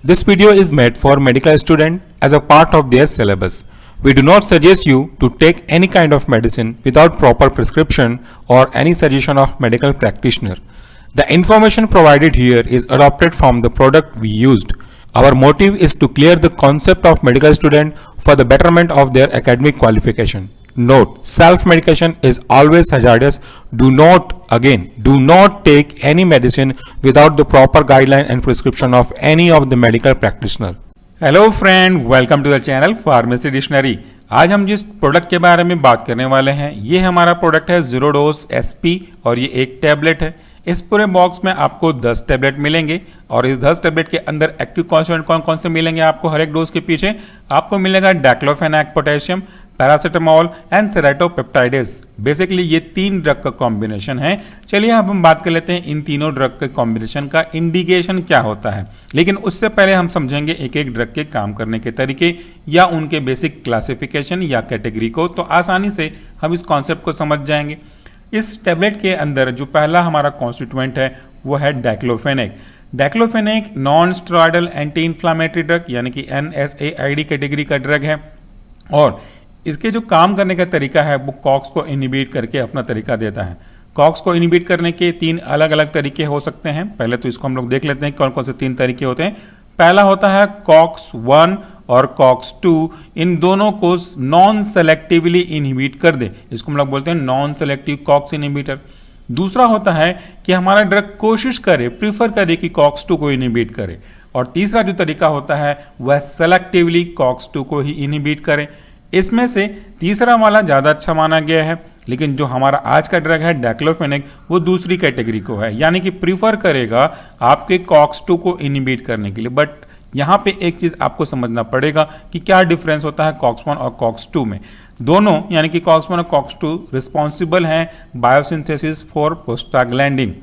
This video is made for medical students as a part of their syllabus. We do not suggest you to take any kind of medicine without proper prescription or any suggestion of medical practitioner. The information provided here is adopted from the product we used. Our motive is to clear the concept of medical student for the betterment of their academic qualification. Note, self-medication is always hazardous. Do not take any medicine without the proper guideline and prescription of any of the medical practitioner. Hello friend, welcome to the channel pharmacy dictionary. आज हम जिस product के बारे में बात करने वाले हैं ये हमारा प्रोडक्ट है जीरोडोज एसपी और ये एक टैबलेट है। इस पूरे बॉक्स में आपको 10 टैबलेट मिलेंगे और इस 10 टैबलेट के अंदर एक्टिव कॉन्स्टिट्यूएंट कौन कौन से मिलेंगे आपको हर एक डोज के पीछे आपको मिलेगा diclofenac potassium, paracetamol and serratiopeptidase. Basically ये 3 ड्रग का कॉम्बिनेशन है। चलिए अब हम बात कर लेते हैं इन तीनों ड्रग के कॉम्बिनेशन का इंडिकेशन क्या होता है, लेकिन उससे पहले हम समझेंगे एक एक ड्रग के काम करने के तरीके या उनके बेसिक क्लासिफिकेशन या कैटेगरी को, तो आसानी से हम इस कॉन्सेप्ट को समझ जाएंगे। इस टैबलेट के अंदर जो पहला हमारा कॉन्स्टिट्यूएंट है वो है diclofenac. Diclofenac non steroidal anti inflammatory drug यानी कि NSAID कैटेगरी का ड्रग है और इसके जो काम करने का तरीका है वो कॉक्स को इनहिबिट करके अपना तरीका देता है। कॉक्स को इनहिबिट करने के 3 अलग अलग तरीके हो सकते हैं। पहले तो इसको हम लोग देख लेते हैं कौन कौन से 3 तरीके होते हैं। पहला होता है कॉक्स 1 और कॉक्स 2, इन दोनों को नॉन सेलेक्टिवली इनहिबिट कर दे, इसको हम लोग बोलते हैं नॉन सेलेक्टिव कॉक्स इनहिबिटर। दूसरा होता है कि हमारा ड्रग कोशिश करे, प्रीफर करे कि कॉक्स 2 को इनहिबिट करे। और तीसरा जो तरीका होता है वह सेलेक्टिवली कॉक्स 2 को ही इनहिबिट करे। इसमें से तीसरा वाला ज़्यादा अच्छा माना गया है, लेकिन जो हमारा आज का ड्रग है डाइक्लोफेनेक वो दूसरी कैटेगरी को है, यानी कि प्रीफर करेगा आपके कॉक्स 2 को इनहिबिट करने के लिए। बट यहाँ पे एक चीज़ आपको समझना पड़ेगा कि क्या डिफरेंस होता है कॉक्स 1 और कॉक्स 2 में। दोनों यानी कि कॉक्स 1 और कॉक्स 2 रिस्पॉन्सिबल हैं बायोसिंथेसिस फॉर प्रोस्टाग्लैंडिन।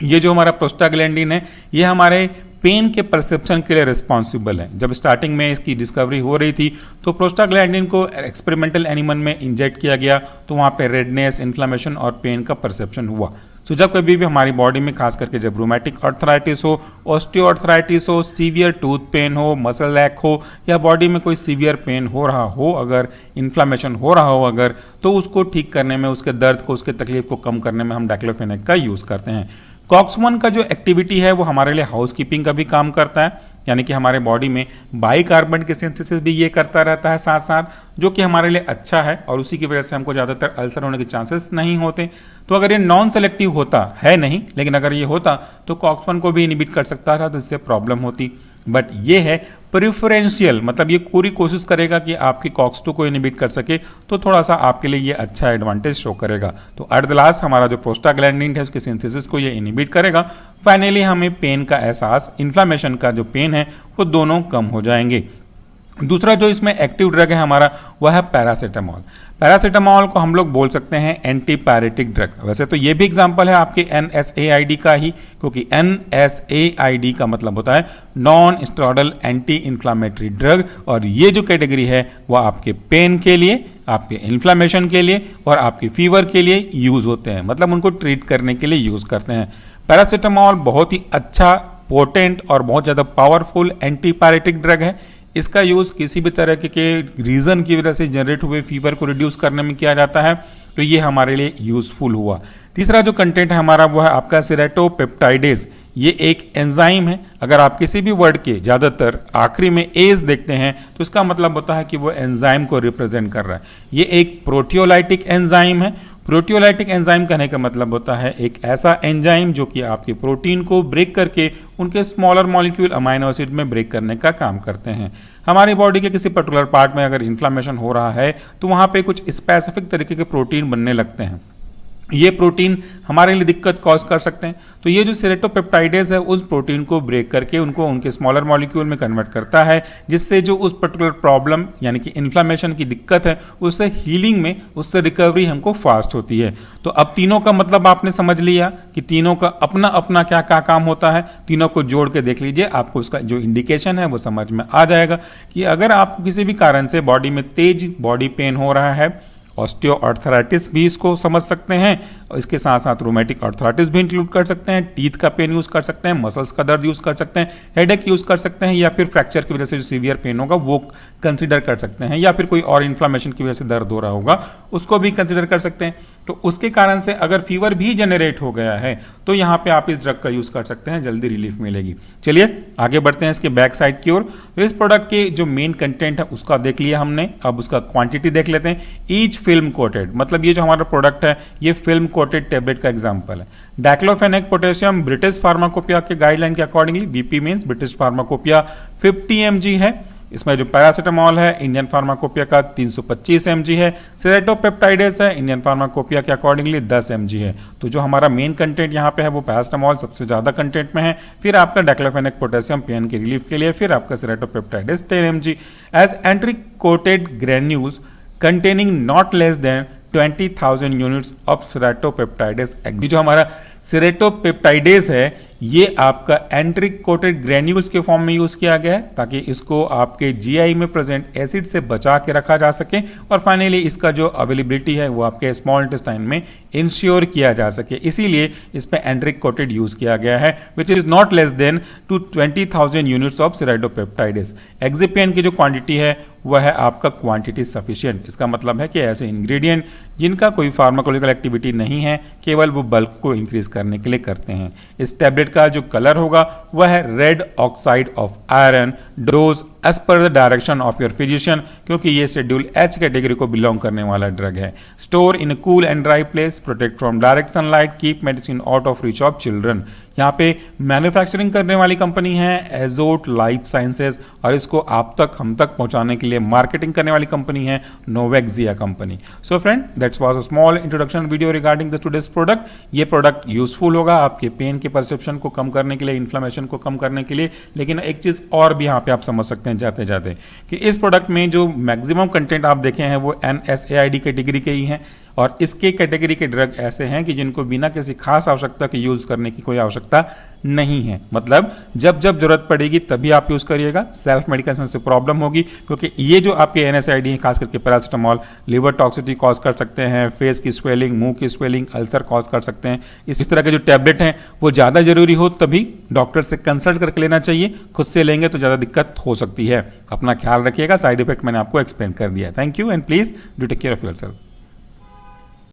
ये जो हमारा प्रोस्टाग्लैंडिन है ये हमारे पेन के परसेप्शन के लिए रिस्पॉन्सिबल है। जब स्टार्टिंग में इसकी डिस्कवरी हो रही थी तो प्रोस्टाग्लैंडिन को एक्सपेरिमेंटल एनिमल में इंजेक्ट किया गया तो वहाँ पे रेडनेस, इन्फ्लेमेशन और पेन का परसेप्शन हुआ। तो जब कभी भी हमारी बॉडी में खास करके जब रूमेटिक आर्थराइटिस हो, ऑस्टियोआर्थराइटिस हो, सीवियर टूथ पेन हो, मसल लैक हो या बॉडी में कोई सीवियर पेन हो रहा हो, अगर इन्फ्लेमेशन हो रहा हो अगर, तो उसको ठीक करने में, उसके दर्द को, उसके तकलीफ को कम करने में हम डाइक्लोफेनेक का यूज़ करते हैं। कॉक्स 1 का जो एक्टिविटी है वो हमारे लिए हाउसकीपिंग का भी काम करता है, यानी कि हमारे बॉडी में बाइकार्बोनेट के सिंथेसिस भी ये करता रहता है साथ साथ, जो कि हमारे लिए अच्छा है और उसी की वजह से हमको ज़्यादातर अल्सर होने के चांसेस नहीं होते। तो अगर ये नॉन सेलेक्टिव होता है नहीं, लेकिन अगर ये होता तो कॉक्स 1 को भी इनहिबिट कर सकता था, तो इससे प्रॉब्लम होती। बट ये है प्रिफरेंशियल, मतलब ये पूरी कोशिश करेगा कि आपकी कॉक्स 2 को इनहिबिट कर सके, तो थोड़ा सा आपके लिए ये अच्छा एडवांटेज शो करेगा। तो एट द लास्ट हमारा जो प्रोस्टाग्लैंडिन है उसके सिंथेसिस को ये इनहिबिट करेगा। फाइनली हमें पेन का एहसास, इन्फ्लेमेशन का जो पेन है वो दोनों कम हो जाएंगे। दूसरा जो इसमें एक्टिव ड्रग है हमारा वह है पैरासीटामोल। पैरासीटामोल को हम लोग बोल सकते हैं एंटीपायरेटिक ड्रग। वैसे तो ये भी एग्जांपल है आपके NSAID का ही, क्योंकि NSAID का मतलब होता है non steroidal anti inflammatory drug, और ये जो कैटेगरी है वह आपके पेन के लिए, आपके इन्फ्लामेशन के लिए और आपके फीवर के लिए यूज़ होते हैं, मतलब उनको ट्रीट करने के लिए यूज़ करते हैं। पैरासीटामोल बहुत ही अच्छा, पोटेंट और बहुत ज़्यादा पावरफुल एंटीपायरेटिक ड्रग है। इसका यूज़ किसी भी तरह के रीज़न की वजह से जनरेट हुए फीवर को रिड्यूस करने में किया जाता है, तो ये हमारे लिए यूज़फुल हुआ। तीसरा जो कंटेंट है हमारा वो है आपका सेराटोपेप्टाइडेस। ये एक एंजाइम है। अगर आप किसी भी वर्ड के ज़्यादातर आखिरी में एज देखते हैं तो इसका मतलब होता है कि वो एंजाइम को रिप्रेजेंट कर रहा है। ये एक प्रोटियोलाइटिक एंजाइम है। प्रोटियोलाइटिक एंजाइम कहने का मतलब होता है एक ऐसा एंजाइम जो कि आपके प्रोटीन को ब्रेक करके उनके स्मॉलर मॉलिक्यूल अमाइनो एसिड में ब्रेक करने का काम करते हैं। हमारी बॉडी के किसी पर्टिकुलर पार्ट में अगर इन्फ्लेमेशन हो रहा है तो वहाँ पे कुछ स्पेसिफिक तरीके के प्रोटीन बनने लगते हैं। ये प्रोटीन हमारे लिए दिक्कत कॉज कर सकते हैं। तो ये जो सेराटोपेप्टाइडेस है उस प्रोटीन को ब्रेक करके उनको उनके स्मॉलर मॉलिक्यूल में कन्वर्ट करता है, जिससे जो उस पर्टिकुलर प्रॉब्लम यानी कि इन्फ्लेमेशन की दिक्कत है उससे हीलिंग में, उससे रिकवरी हमको फास्ट होती है। तो अब तीनों का मतलब आपने समझ लिया कि तीनों का अपना अपना क्या क्या काम होता है। तीनों को जोड़ के देख लीजिए, आपको उसका जो इंडिकेशन है वो समझ में आ जाएगा कि अगर आपको किसी भी कारण से बॉडी में तेज बॉडी पेन हो रहा है, ऑस्टियोआर्थराइटिस भी इसको समझ सकते हैं, और इसके साथ साथ रोमेटिक आर्थराइटिस भी इंक्लूड कर सकते हैं, टीथ का पेन यूज़ कर सकते हैं, मसल्स का दर्द यूज़ कर सकते हैं, हेडेक यूज़ कर सकते हैं, या फिर फ्रैक्चर की वजह से जो सीवियर पेन होगा वो कंसिडर कर सकते हैं, या फिर कोई और इन्फ्लामेशन की वजह से दर्द हो रहा होगा उसको भी कंसिडर कर सकते हैं। तो उसके कारण से अगर फीवर भी जनरेट हो गया है तो यहाँ पे आप इस ड्रग का यूज़ कर सकते हैं, जल्दी रिलीफ मिलेगी। चलिए आगे बढ़ते हैं इसके बैक साइड की ओर। तो इस प्रोडक्ट के जो मेन कंटेंट है उसका देख लिया हमने, अब उसका क्वांटिटी देख लेते हैं। ईच फिल्म कोटेड, मतलब ये जो हमारा प्रोडक्ट है ये फिल्म कोटेड टेबलेट का एग्जांपल है। डाइक्लोफेनेक पोटेशियम ब्रिटिश फार्माकोपिया के गाइडलाइन के accordingly, BP means British pharmacopoeia 50 mg है। इसमें जो पैरासीटामोल है इंडियन फार्माकोपिया का 325 mg है। सेरेटोपेप्टाइडेस है इंडियन फार्माकोपिया के अकॉर्डिंगली 10 mg है। तो जो हमारा मेन कंटेंट यहाँ पे है वो पैरासीटामोल सबसे ज़्यादा कंटेंट में है, फिर आपका डाइक्लोफेनेक पोटेशियम पेन के रिलीफ के लिए, फिर आपका serratiopeptidase 10 mg as enteric coated granules containing not less than 20,000 units of serratiopeptidase. जो हमारा सेरेटोपेप्टाइडेस है ये आपका एंट्रिक कोटेड ग्रेन्यूल्स के फॉर्म में यूज किया गया है ताकि इसको आपके जीआई में प्रेजेंट एसिड से बचा के रखा जा सके, और फाइनली इसका जो अवेलेबिलिटी है वो आपके स्मॉल इंटेस्टाइन में इंश्योर किया जा सके, इसीलिए इस पे एंट्रिक कोटेड यूज किया गया है, which is not less than two 20,000 units of serratiopeptidase. Excipient की जो क्वांटिटी है वह है आपका क्वांटिटी सफिशिएंट। इसका मतलब है कि ऐसे इंग्रेडिएंट जिनका कोई फार्माकोलॉजिकल एक्टिविटी नहीं है, केवल वो बल्क को इंक्रीज करने के लिए करते हैं। इस टैबलेट का जो कलर होगा वह है red oxide of iron, dose as per the direction of your physician, क्योंकि ये शेड्यूल एच कैटेगरी को बिलोंग करने वाला ड्रग है। Store in cool and dry place, protect from direct sunlight, keep medicine out of reach of children. यहाँ पे manufacturing करने वाली कंपनी है एजोट लाइफ साइंसेज, और इसको आप तक हम तक पहुंचाने के लिए मार्केटिंग करने वाली कंपनी है Novexia company. So friend, that's was a small introduction video regarding the today's product. ये प्रोडक्ट यूजफुल होगा आपके पेन के परसेप्शन को कम करने के लिए, इन्फ्लेमेशन को कम करने के लिए। लेकिन एक चीज और भी यहाँ पे आप समझ सकते हैं जाते जाते कि इस प्रोडक्ट में जो मैक्सिमम कंटेंट आप देखे हैं वो NSAID कैटेगरी के ही हैं, और इसके कैटेगरी के ड्रग ऐसे हैं कि जिनको बिना किसी खास आवश्यकता के यूज करने की कोई आवश्यकता नहीं है। मतलब जब जब जरूरत पड़ेगी तभी आप यूज करिएगा, सेल्फ मेडिकेशन से प्रॉब्लम होगी, क्योंकि ये जो आपके NSAID हैं खास करके पैरासीटामोल लिवर टॉक्सिसिटी कॉज कर सकते हैं, फेस की स्वेलिंग, मुंह की स्वेलिंग, अल्सर कॉज कर सकते हैं। इस तरह के जो टैबलेट हैं वो ज़्यादा जरूरी हो तभी डॉक्टर से कंसल्ट करके लेना चाहिए, खुद से लेंगे तो ज़्यादा दिक्कत हो सकती है। अपना ख्याल रखिएगा, साइड इफेक्ट मैंने आपको एक्सप्लेन कर दिया। Thank you and please do take care of yourself.